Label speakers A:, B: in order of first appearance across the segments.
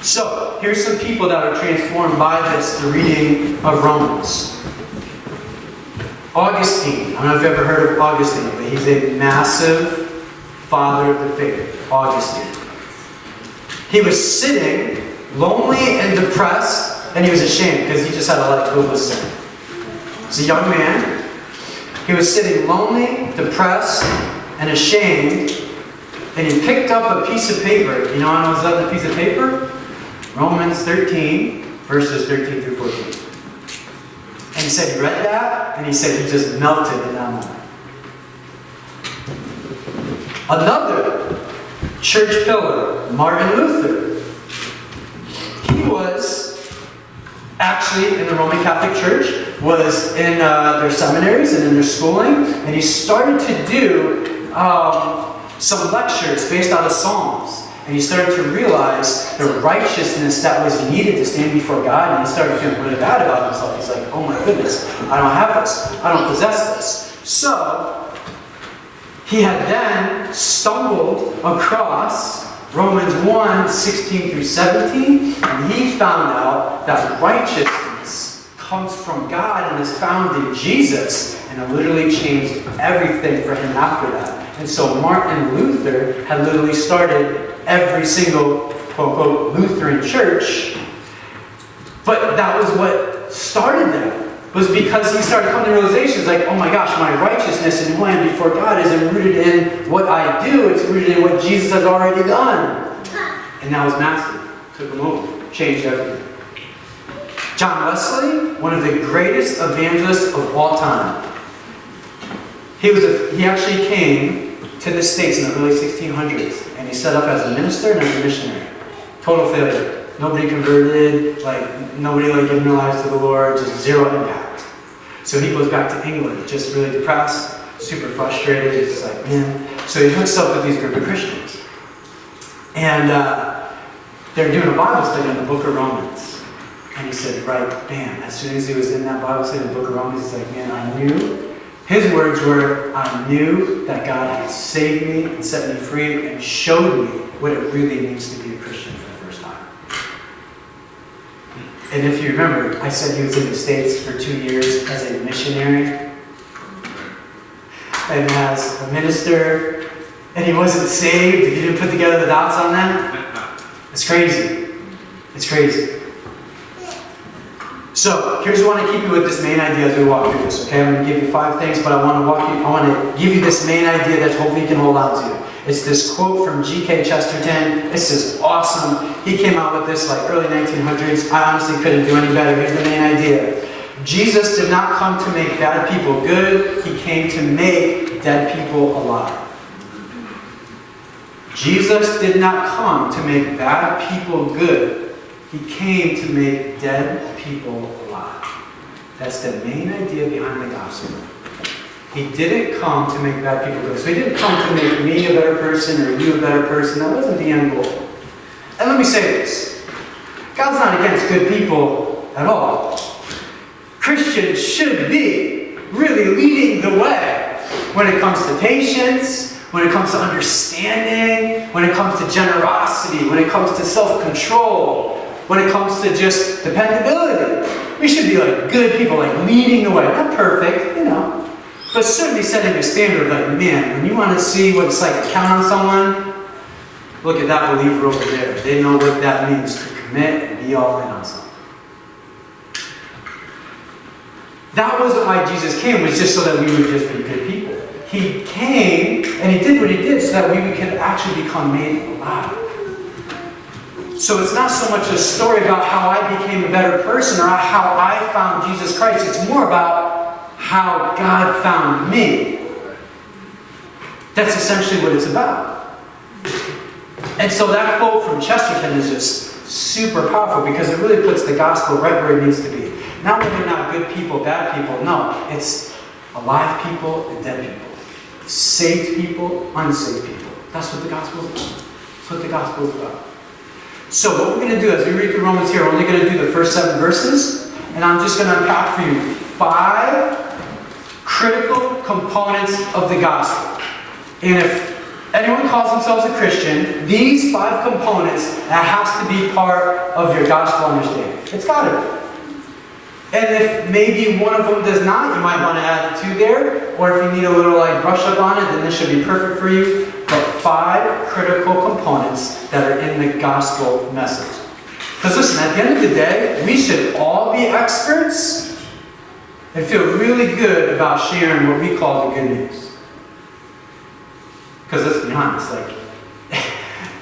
A: So, here's some people that are transformed by this, the reading of Romans. Augustine. I don't know if you've ever heard of Augustine, but he's a massive father of the faith. Augustine. He was sitting lonely and depressed, and he was ashamed because he just had a let go of sin. He's a young man. He was sitting lonely, depressed, and ashamed, and he picked up a piece of paper. You know what was on the piece of paper? Romans 13, verses 13 through 14. And he said he read that, and he said he just melted in that moment. Another church pillar, Martin Luther. He was actually in the Roman Catholic Church, was in their seminaries and in their schooling, and he started to do some lectures based out of Psalms. And he started to realize the righteousness that was needed to stand before God, and he started feeling really bad about himself. He's like, oh my goodness, I don't have this. I don't possess this. So, he had then stumbled across Romans 1, 16 through 17, and he found out that righteousness comes from God and is found in Jesus, and it literally changed everything for him after that. And so Martin Luther had literally started every single, quote-unquote, Lutheran church. But that was what started that. Was because he started coming to realizations like, oh my gosh, my righteousness and who I am before God isn't rooted in what I do. It's rooted in what Jesus has already done. And that was massive. Took him over. Changed everything. John Wesley, one of the greatest evangelists of all time. He actually came to the States in the early 1600s. And he set up as a minister and as a missionary. Total failure. Nobody converted, nobody giving their lives to the Lord, just zero impact. So he goes back to England, just really depressed, super frustrated, he's just like, man. So he hooks up with these group of Christians. And they're doing a Bible study on the book of Romans. And he said, right, bam, as soon as he was in that Bible study in the book of Romans, he's like, man, I knew. His words were, I knew that God had saved me and set me free and showed me what it really means to be a Christian for the first time. And if you remember, I said he was in the States for 2 years as a missionary and as a minister, and he wasn't saved. If you didn't put together the dots on that, it's crazy. It's crazy. So, here's what I want to keep you with this main idea as we walk through this, okay? I'm going to give you 5 things, but I want to give you this main idea that hopefully you can hold on to. It's this quote from G.K. Chesterton. This is awesome. He came out with this early 1900s. I honestly couldn't do any better. Here's the main idea. Jesus did not come to make bad people good. He came to make dead people alive. Jesus did not come to make bad people good. He came to make dead people alive. That's the main idea behind the gospel. He didn't come to make bad people good. So he didn't come to make me a better person or you a better person. That wasn't the end goal. And let me say this. God's not against good people at all. Christians should be really leading the way when it comes to patience, when it comes to understanding, when it comes to generosity, when it comes to self-control, when it comes to just dependability. We should be good people, leading the way. Not perfect, but certainly setting a standard of man, when you want to see what it's like to count on someone, look at that believer over there. They know what that means to commit and be all in on something. That wasn't why Jesus came, was just so that we would just be good people. He came, and he did what he did so that we could actually become made alive. So it's not so much a story about how I became a better person or how I found Jesus Christ. It's more about how God found me. That's essentially what it's about. And so that quote from Chesterton is just super powerful because it really puts the gospel right where it needs to be. Not whether or not good people, bad people. No, it's alive people and dead people. Saved people, unsaved people. That's what the gospel is about. That's what the gospel is about. So what we're going to do as we read through Romans here, we're only going to do the first 7 verses, and I'm just going to unpack for you 5 critical components of the gospel. And if anyone calls themselves a Christian, these 5 components, that has to be part of your gospel understanding. It's got to be. And if maybe one of them does not, you might want to add the 2 there. Or if you need a little brush up on it, then this should be perfect for you. But 5 critical components that are in the gospel message. Because listen, at the end of the day, we should all be experts and feel really good about sharing what we call the good news. Because let's be honest,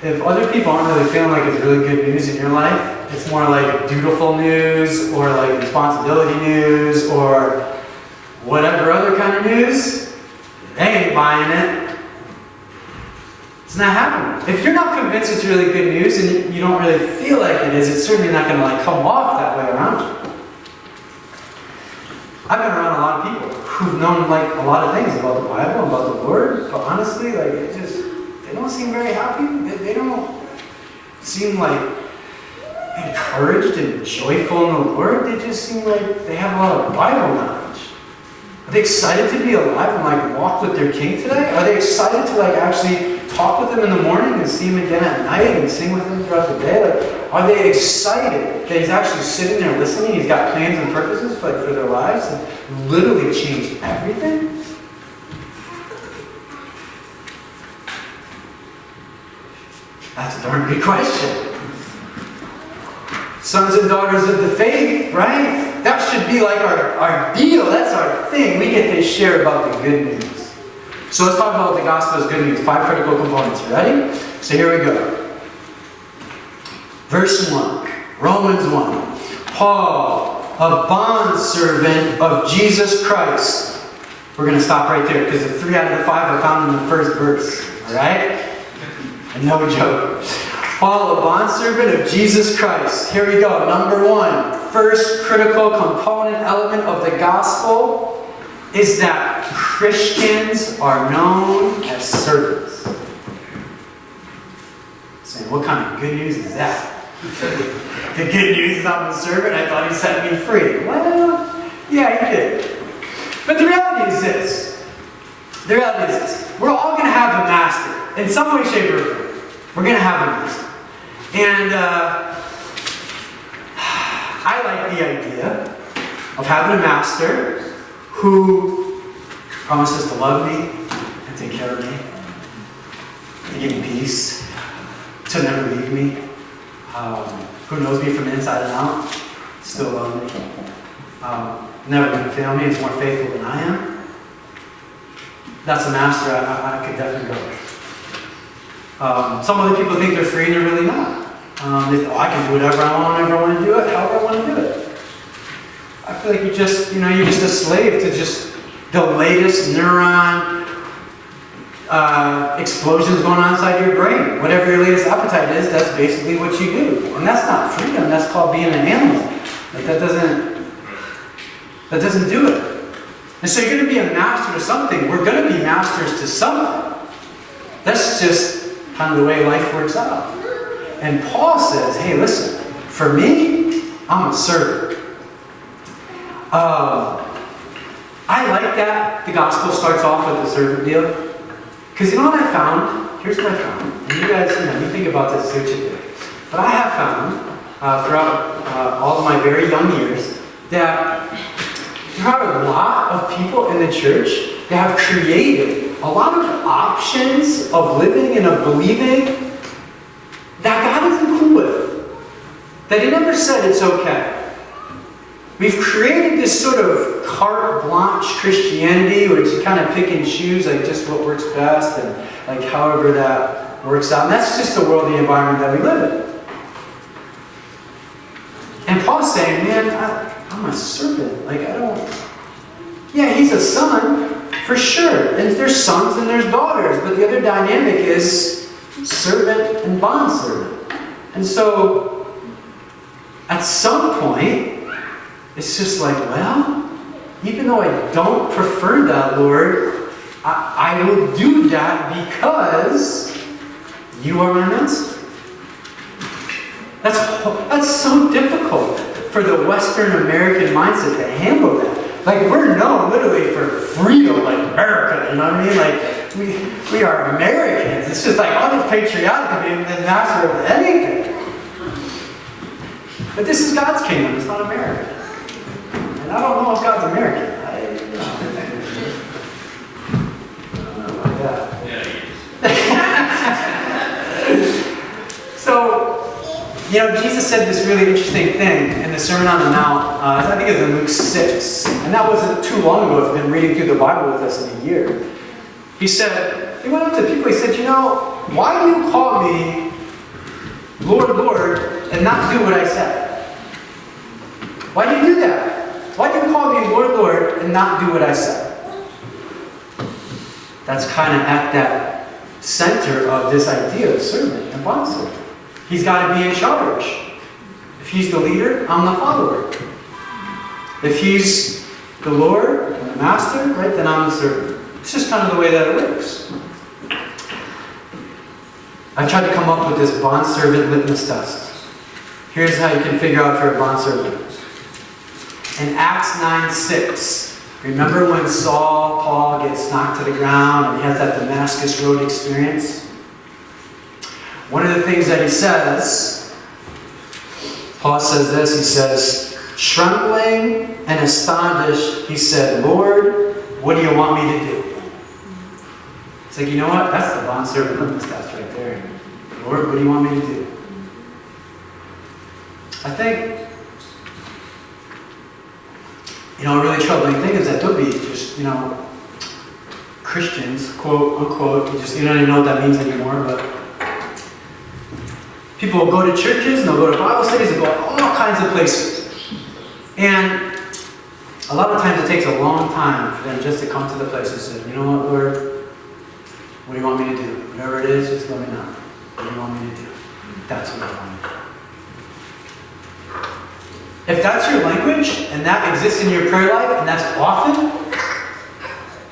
A: if other people aren't really feeling like it's really good news in your life, it's more like dutiful news or like responsibility news or whatever other kind of news, they ain't buying it. It's not happening. If you're not convinced it's really good news and you don't really feel like it is, it's certainly not going to come off that way around you. I've been around a lot of people who've known a lot of things about the Bible, about the Lord, but honestly, they don't seem very happy. They don't seem encouraged and joyful in the Lord. They just seem like they have a lot of Bible knowledge. Are they excited to be alive and walk with their King today? Are they excited to actually talk with Him in the morning and see Him again at night and sing with Him throughout the day? Are they excited that He's actually sitting there listening? He's got plans and purposes for their lives and literally changed everything? That's a darn good question. Sons and daughters of the faith, right? That should be our deal. That's our thing. We get to share about the good news. So let's talk about the gospel's good news. 5 critical components. You ready? So here we go. Verse 1. Romans 1. Paul, a bondservant of Jesus Christ. We're going to stop right there because the 3 out of the 5 are found in the first verse. Alright? And no joke. Paul, a bondservant of Jesus Christ. Here we go. Number 1. First critical component element of the gospel is that Christians are known as servants. Saying, what kind of good news is that? The good news is I'm a servant. I thought He set me free. Well, yeah, He did. But the reality is this. We're all going to have a master in some way, shape, or form. We're going to have a master. And I like the idea of having a master who promises to love me and take care of me, to give me peace, to never leave me, who knows me from inside and out, still love me, never going to fail me, is more faithful than I am. That's a master I could definitely go with. Some other people think they're free and they're really not. They think, I can do whatever I want, whenever I want to do it, however I want to do it. I feel like you're just a slave to just the latest neuron explosions going on inside your brain. Whatever your latest appetite is, that's basically what you do. And that's not freedom, that's called being an animal. That doesn't do it. And so you're going to be a master to something. We're going to be masters to something. That's just kind of the way life works out. And Paul says, hey, listen, for me, I'm a servant. I like that the gospel starts off with the servant deal. Because you know what I found? Here's what I found. And you guys, you think about this, see what you think. But I have found, throughout all of my very young years, that there are a lot of people in the church that have created a lot of options of living and of believing that God isn't cool with. That He never said it's okay. We've created this sort of carte blanche Christianity where you kind of pick and choose just what works best and however that works out. And that's just the world, the environment that we live in. And Paul's saying, man, I'm a servant. Yeah, he's a son, for sure. And there's sons and there's daughters. But the other dynamic is servant and bondservant. And so, at some point, it's just well, even though I don't prefer that, Lord, I will do that because You are my master. That's so difficult for the Western American mindset to handle that. We're known literally for freedom, like America, you know what I mean? we are Americans. It's just like unpatriotic of being the master of anything. But this is God's kingdom. It's not American. And I don't know if God's American. I don't know about that. So, Jesus said this really interesting thing in the Sermon on the Mount. I think it's in Luke 6. And that wasn't too long ago if you've been reading through the Bible with us in a year. He went up to people, he said, why do you call me Lord, Lord, and not do what I said? Why do you do that? Why do you call me Lord, Lord, and not do what I said? That's kind of at that center of this idea of servant and bondservant. He's got to be in charge. If he's the leader, I'm the follower. If he's the Lord and the master, right, then I'm the servant. It's just kind of the way that it works. I tried to come up with this bondservant litmus test. Here's how you can figure out if you're a bondservant. In Acts 9:6, remember when Paul gets knocked to the ground and he has that Damascus Road experience? One of the things that he says, Paul says this, he says, trembling and astonished, he said, Lord, what do you want me to do? It's like, you know what? That's the bondservant litmus test right there. Lord, what do you want me to do? I think, a really troubling thing is that there'll be just, Christians, quote unquote, you don't even know what that means anymore, but people will go to churches and they'll go to Bible studies and go all kinds of places. And a lot of times it takes a long time for them just to come to the place and say, you know what, Lord, what do you want me to do? Whatever it is, just let me know. What do you want me to do? That's what I want to do. If that's your language, and that exists in your prayer life, and that's often,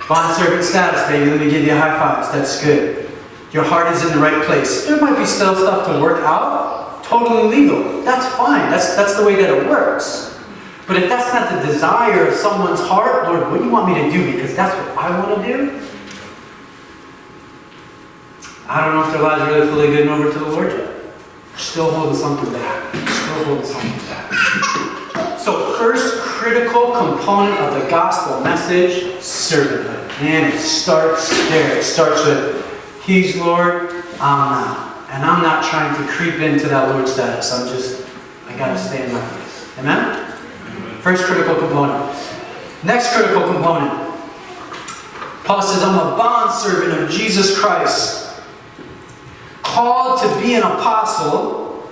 A: bondservant status, baby, let me give you a high five. That's good. Your heart is in the right place. There might be still stuff to work out. Totally legal. That's fine. That's the way that it works. But if that's not the desire of someone's heart, Lord, what do you want me to do? Because that's what I want to do. I don't know if their lives are really fully given over to the Lord yet. Still holding something back. So first critical component of the gospel message, servanthood. And it starts there. It starts with, He's Lord, I'm not. And I'm not trying to creep into that Lord status. I got to stay in my place. Amen? First critical component. Next critical component. Paul says, I'm a bondservant of Jesus Christ. Called to be an apostle,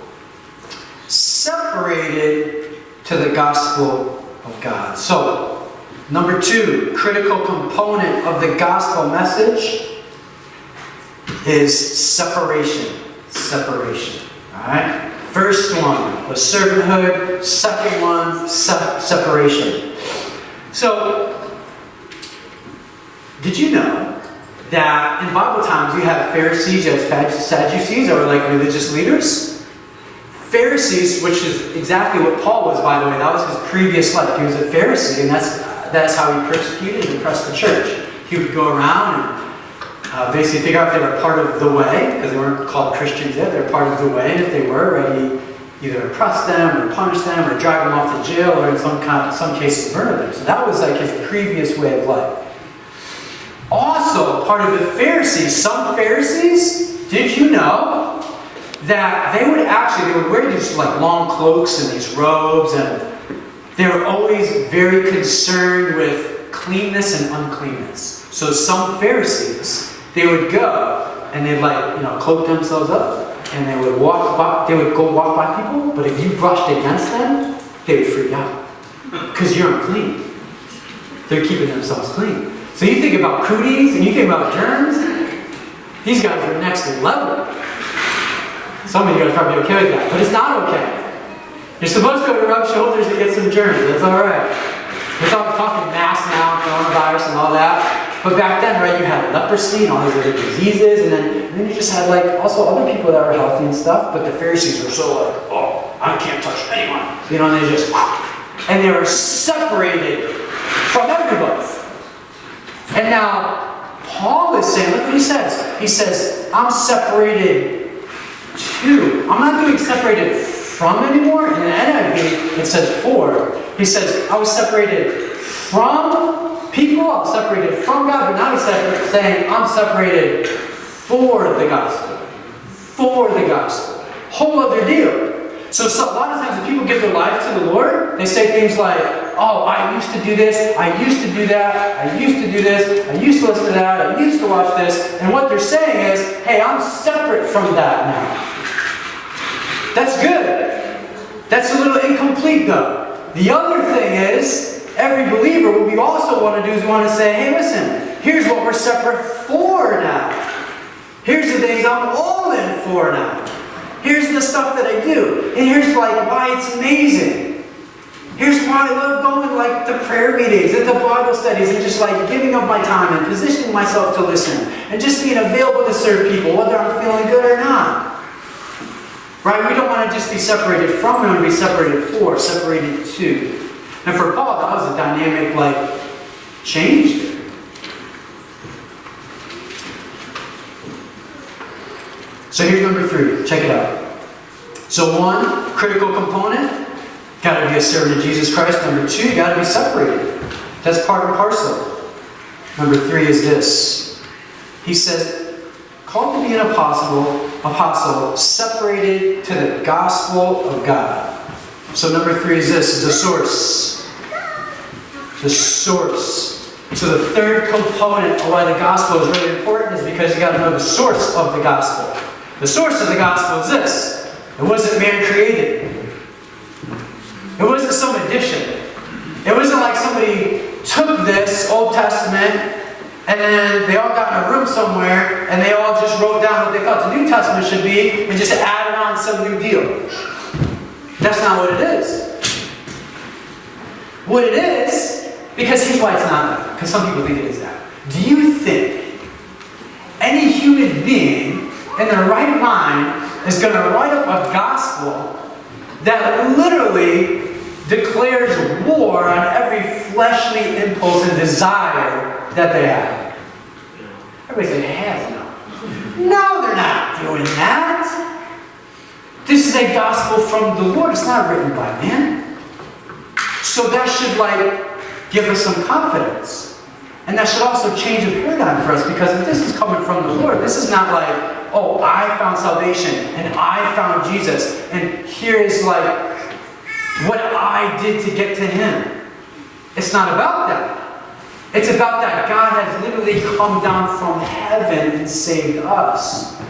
A: separated to the gospel of God. So, number 2, critical component of the gospel message is separation. Separation. Alright? First one was servanthood. Second one, separation. So, did you know that in Bible times you have Pharisees, you have Sadducees, that were like religious leaders? Pharisees, which is exactly what Paul was, by the way, that was his previous life. He was a Pharisee, and that's how he persecuted and oppressed the church. He would go around and basically figure out if they were part of the way, because they weren't called Christians yet, they were part of the way, and if they were, ready either oppress them or punish them or drag them off to jail or in some cases murder them. So that was like his previous way of life. Also, part of the Pharisees, some Pharisees, did you know that they would wear these like long cloaks and these robes, and they were always very concerned with cleanness and uncleanness. So some Pharisees, they would go and they'd cloak themselves up, and they would go walk by people, but if you brushed against them, they would freak out because you're unclean. They're keeping themselves clean. So you think about cooties and you think about germs, these guys are next level. Some of you guys are probably okay with that, but it's not okay. You're supposed to go to rub shoulders and get some germs. That's all right. We're talking masks now, coronavirus and all that. But back then, right, you had leprosy and all these other diseases, and then you just had also other people that were healthy and stuff. But the Pharisees were so oh, I can't touch anyone, and they just, and they were separated from everybody. And now, Paul is saying, look what he says. He says, I'm separated to. I'm not doing separated from anymore. In the NIV, it says for. He says, I was separated from people. I was separated from God. But now he's saying, I'm separated for the gospel. For the gospel. Whole other deal. So a lot of times when people give their life to the Lord, they say things like, oh, I used to do this, I used to do that, I used to do this, I used to listen to that, I used to watch this. And what they're saying is, hey, I'm separate from that now. That's good. That's a little incomplete though. The other thing is, every believer, what we also want to do is we want to say, hey, listen, here's what we're separate for now. Here's the things I'm all in for now. Here's the stuff that I do. And here's why it's amazing. Here's why I love going to prayer meetings, and to Bible studies, and just giving up my time and positioning myself to listen. And just being available to serve people, whether I'm feeling good or not. Right? We don't want to just be separated from, we want to be separated for, separated to. And for Paul, that was a dynamic change there. So here's number 3. Check it out. So 1, critical component. Got to be a servant of Jesus Christ. Number 2, you got to be separated. That's part and parcel. Number 3 is this. He says, called to be an apostle, separated to the gospel of God. So number 3 is this, is the source. The source. So the third component of why the gospel is really important is because you got to know the source of the gospel. The source of the gospel is this. It wasn't man created. It wasn't some addition. It wasn't like somebody took this Old Testament and then they all got in a room somewhere and they all just wrote down what they thought the New Testament should be and just added on some new deal. That's not what it is. What it is, because here's why it's not that. Because some people think it is that. Do you think any human being in their right mind is going to write up a gospel that literally declares war on every fleshly impulse and desire that they have? Everybody say, hell no. No, they're not doing that. This is a gospel from the Lord. It's not written by man. So that should give us some confidence. And that should also change the paradigm for us, because if this is coming from the Lord, this is not oh, I found salvation and I found Jesus and here is what I did to get to Him. It's not about that. It's about that God has literally come down from heaven and saved us.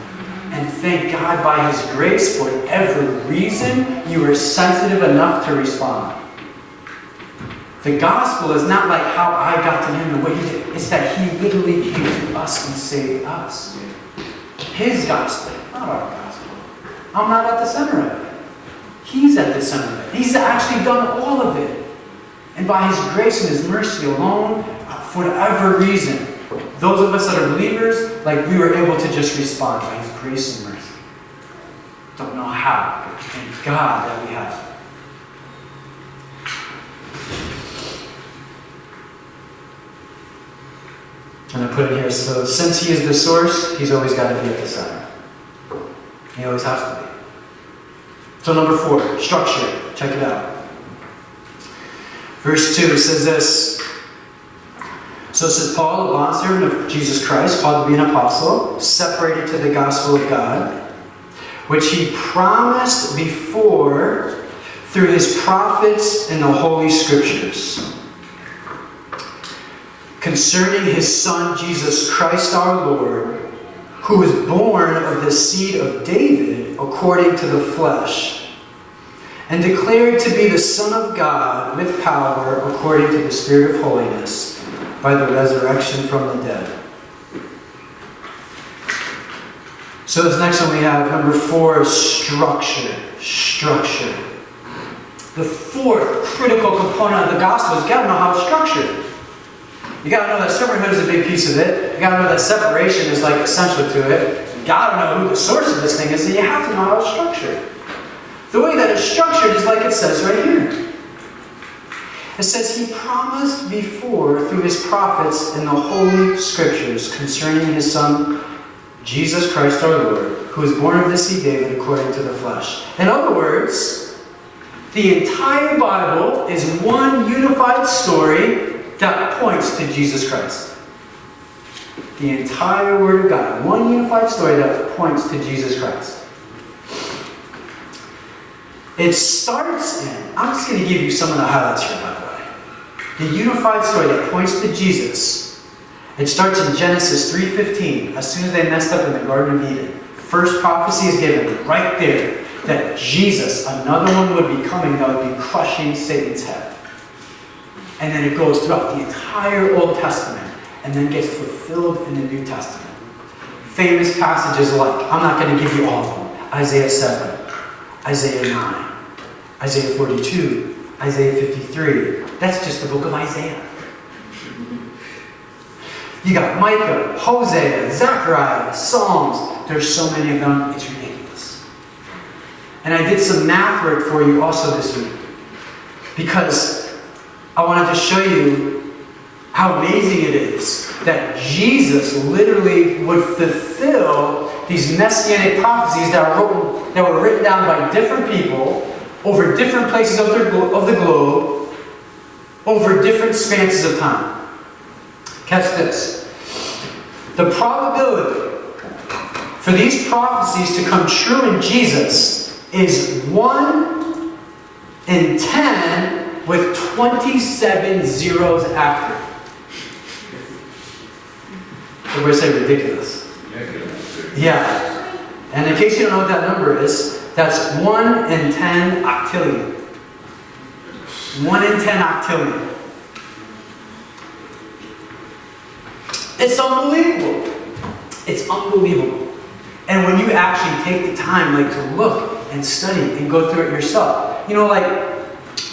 A: And thank God by His grace, for whatever reason, you were sensitive enough to respond. The gospel is not how I got to Him and what He did. It's that He literally came to us and saved us. His gospel, not our gospel. I'm not at the center of it. He's at the center of it. He's actually done all of it. And by His grace and His mercy alone, for whatever reason, those of us that are believers, we were able to just respond by His grace and mercy. Don't know how, but thank God that we have. And I put it here, so since He is the source, He's always got to be at the center. He always has to be. So number 4, structure. Check it out. Verse 2 says this. So says Paul, a bondservant of Jesus Christ, called to be an apostle, separated to the gospel of God, which He promised before through His prophets in the Holy Scriptures, concerning His Son, Jesus Christ our Lord, who was born of the seed of David according to the flesh, and declared to be the Son of God with power according to the Spirit of holiness, by the resurrection from the dead. So this next one we have, number 4, is structure. Structure. The 4th critical component of the gospel is you got to know how it's structured. You got to know that servanthood is a big piece of it. You got to know that separation is essential to it. You got to know who the source of this thing is, and you have to know how it's structured. The way that it's structured is like it says right here. It says, He promised before through His prophets in the Holy Scriptures concerning His Son, Jesus Christ our Lord, who was born of the seed David according to the flesh. In other words, the entire Bible is one unified story that points to Jesus Christ. The entire Word of God, one unified story that points to Jesus Christ. It starts in, I'm just going to give you some of the highlights here, by the way. The unified story that points to Jesus. It starts in Genesis 3:15. As soon as they messed up in the Garden of Eden, first prophecy is given right there that Jesus, another one, would be coming that would be crushing Satan's head. And then it goes throughout the entire Old Testament and then gets fulfilled in the New Testament. Famous passages like, I'm not going to give you all of them, Isaiah 7. Isaiah 9, Isaiah 42, Isaiah 53. That's just the book of Isaiah. You got Micah, Hosea, Zechariah, Psalms. There's so many of them, it's ridiculous. And I did some math work for you also this week, because I wanted to show you how amazing it is that Jesus literally would fulfill these messianic prophecies that were written down by different people over different places of the globe, over different spans of time. Catch this. The probability for these prophecies to come true in Jesus is 1 in 10 with 27 zeros after. Everybody say ridiculous. Yeah. And in case you don't know what that number is, that's 1 in 10 octillion. 1 in 10 octillion. It's unbelievable. It's unbelievable. And when you actually take the time to look and study and go through it yourself. You know, like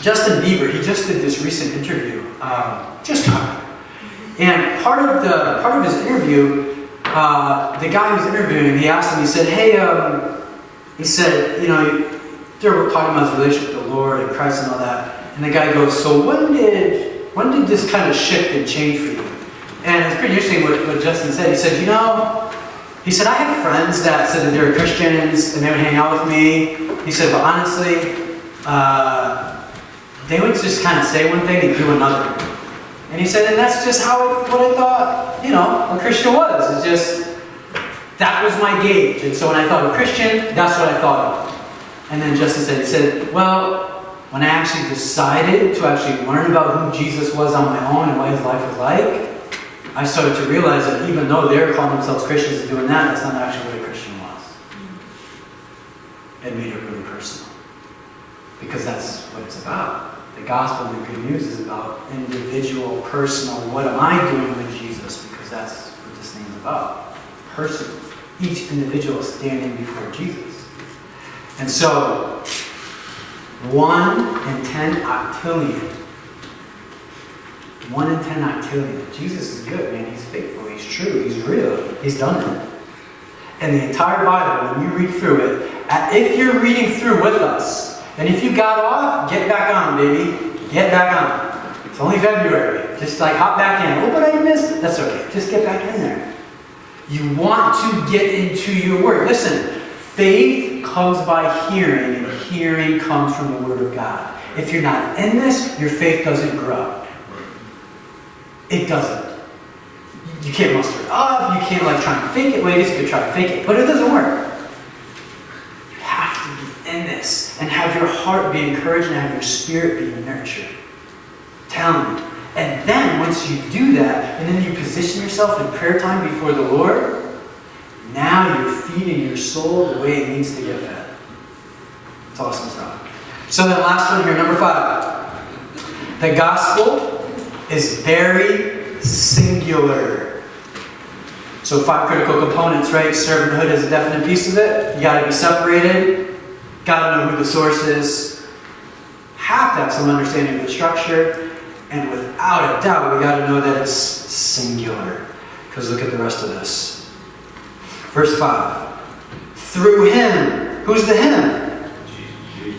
A: Justin Bieber, he just did this recent interview. And part of his interview, the guy who was interviewing him, he asked him, he said, hey, he said, they were talking about his relationship with the Lord and Christ and all that. And the guy goes, so when did this kind of shift and change for you? And it's pretty interesting what Justin said. He said, he said, I had friends that said that they were Christians and they would hang out with me. He said, but honestly, they would just kind of say one thing and do another. And he said, and that's just what I thought, a Christian was. It's just, that was my gauge. And so when I thought of Christian, that's what I thought of. And then Justin said, well, when I actually decided to actually learn about who Jesus was on my own and what his life was like, I started to realize that even though they're calling themselves Christians and doing that's not actually what a Christian was. It made it really personal. Because that's what it's about. The gospel and the good news is about individual, personal, what am I doing with Jesus? Because that's what this thing is about. Personal. Each individual standing before Jesus. And so, 1 in 10 octillion. 1 in 10 octillion. Jesus is good, man. He's faithful. He's true. He's real. He's done it. And the entire Bible, when you read through it, if you're reading through with us, and if you got off, get back on, baby. Get back on. It's only February. Just hop back in. Oh, but I missed it. That's okay. Just get back in there. You want to get into your word. Listen, faith comes by hearing, and hearing comes from the word of God. If you're not in this, your faith doesn't grow. It doesn't. You can't muster it up. You can't try and fake it. Well, I guess you could try to fake it, but it doesn't work. You have to be in this and have your heart be encouraged and have your spirit be nurtured. Telling you. And then once you do that, and then you position yourself in prayer time before the Lord, now you're feeding your soul the way it needs to get fed. It's awesome stuff. So then last one here, number 5. The gospel is very singular. So 5 critical components, right? Servanthood is a definite piece of it. You got to be separated. Got to know who the source is. Have to have some understanding of the structure. And without a doubt, we got to know that it's singular. Because look at the rest of this. Verse 5. Through him. Who's the him?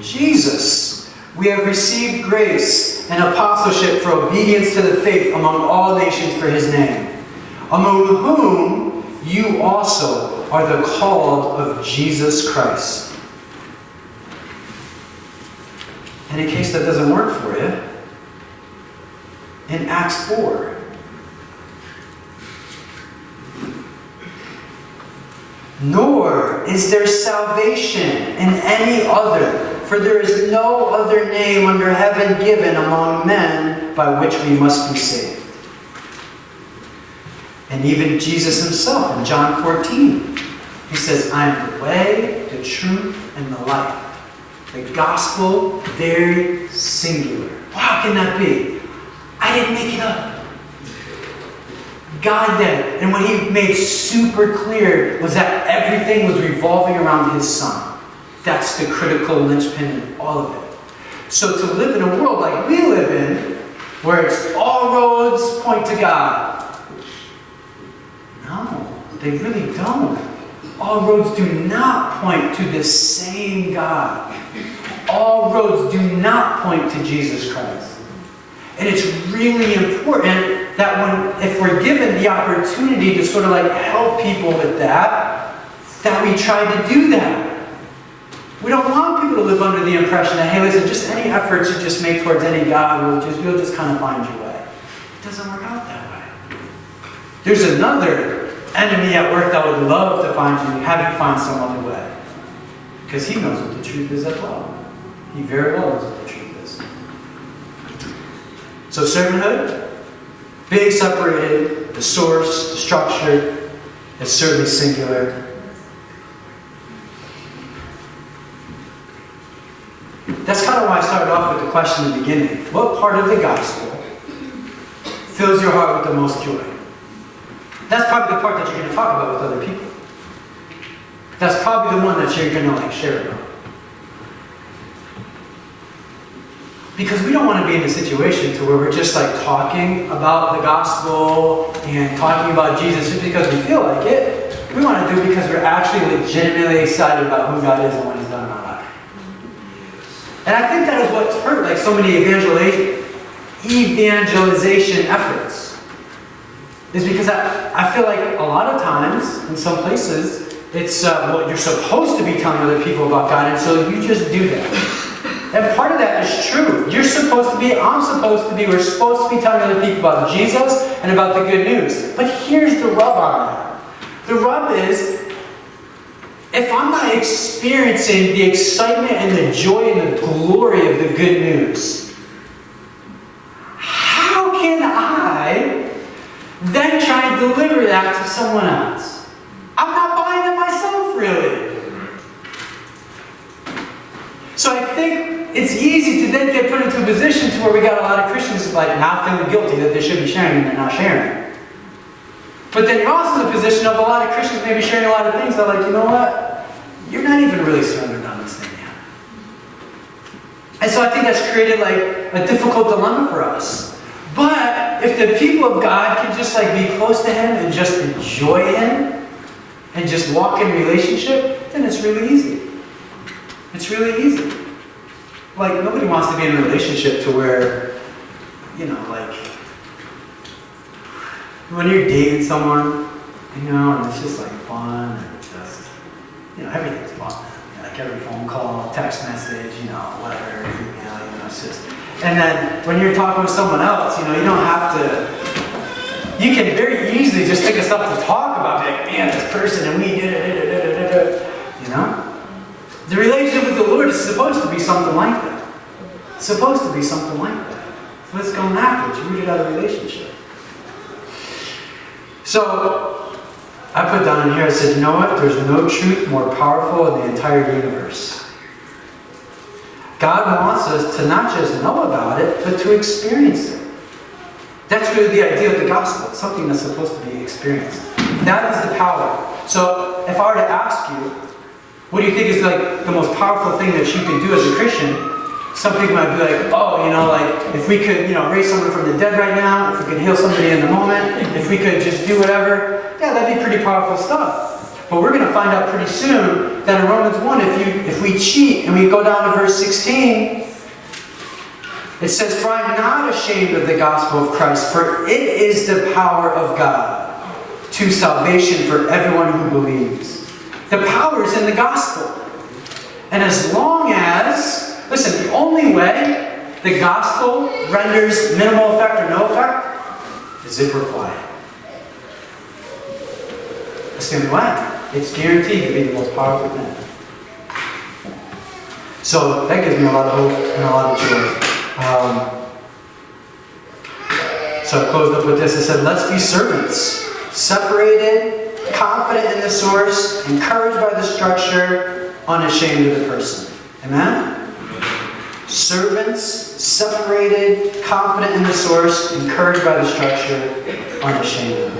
A: Jesus. We have received grace and apostleship for obedience to the faith among all nations for his name, among whom you also are the called of Jesus Christ. And in case that doesn't work for you, in Acts 4, nor is there salvation in any other, for there is no other name under heaven given among men by which we must be saved. And even Jesus himself in John 14, he says, I am the way, the truth, and the life. The gospel, very singular. How can that be? I didn't make it up. God did. And what he made super clear was that everything was revolving around his Son. That's the critical linchpin in all of it. So to live in a world like we live in, where it's all roads point to God. No, they really don't. All roads do not point to the same God. All roads do not point to Jesus Christ. And it's really important that if we're given the opportunity to sort of like help people with that we try to do that. We don't want people to live under the impression that, hey, listen, just any efforts you just make towards any God, you'll just kind of find your way. It doesn't work out that way. There's another enemy at work that would love to find you, have you find some other way. Because he knows what the truth is as well. He very well knows what the truth is. So servanthood, being separated, the source, the structure, is certainly singular. That's kind of why I started off with the question in the beginning. What part of the gospel fills your heart with the most joy? That's probably the part that you're going to talk about with other people. That's probably the one that you're going to share about. Because we don't want to be in a situation to where we're just talking about the gospel and talking about Jesus just because we feel like it. We want to do it because we're actually legitimately excited about who God is and what he's done in our life. And I think that is what's hurt so many evangelization efforts. Is because I feel like a lot of times, in some places, it's you're supposed to be telling other people about God, and so you just do that. And part of that is true. You're supposed to be, I'm supposed to be, we're supposed to be telling other people about Jesus and about the good news. But here's the rub on that. The rub is, if I'm not experiencing the excitement and the joy and the glory of the good news, how can I then try and deliver that to someone else? I'm not buying it myself, really. So I think it's easy to then get put into a position to where we got a lot of Christians now feeling guilty that they should be sharing and they're not sharing. But then you're also in the position of a lot of Christians maybe sharing a lot of things that you know what? You're not even really surrendered on this thing yet. And so I think that's created a difficult dilemma for us. But if the people of God can just be close to him and just enjoy him and just walk in relationship, then it's really easy. It's really easy. Nobody wants to be in a relationship to where, when you're dating someone, and it's just fun and just, everything's fun. Every phone call, text message, whatever, email, it's just. And then when you're talking with someone else, you don't have to, you can very easily just think of stuff to talk about, man, this person and we did it, The relationship with the Lord is supposed to be something like that. It's supposed to be something like that. So let's go after it. It's rooted out of relationship. So, I put down in here, I said, you know what? There's no truth more powerful in the entire universe. God wants us to not just know about it, but to experience it. That's really the idea of the gospel. It's something that's supposed to be experienced. That is the power. So, if I were to ask you, what do you think is the most powerful thing that you can do as a Christian? Some people might be if we could, raise someone from the dead right now, if we could heal somebody in the moment, if we could just do whatever, yeah, that'd be pretty powerful stuff. But we're going to find out pretty soon that in Romans 1, if we cheat and we go down to verse 16, It says, "For I am not ashamed of the gospel of Christ, for it is the power of God to salvation for everyone who believes." The power is in the gospel. And as long as, listen, the only way the gospel renders minimal effect or no effect is if we're quiet. That's the only way. It's guaranteed to be the most powerful thing. So that gives me a lot of hope and a lot of joy. So I closed up with this. I said, let's be servants. Separated, confident in the source, encouraged by the structure, unashamed of the person. Amen? Servants, separated, confident in the source, encouraged by the structure, unashamed of the person.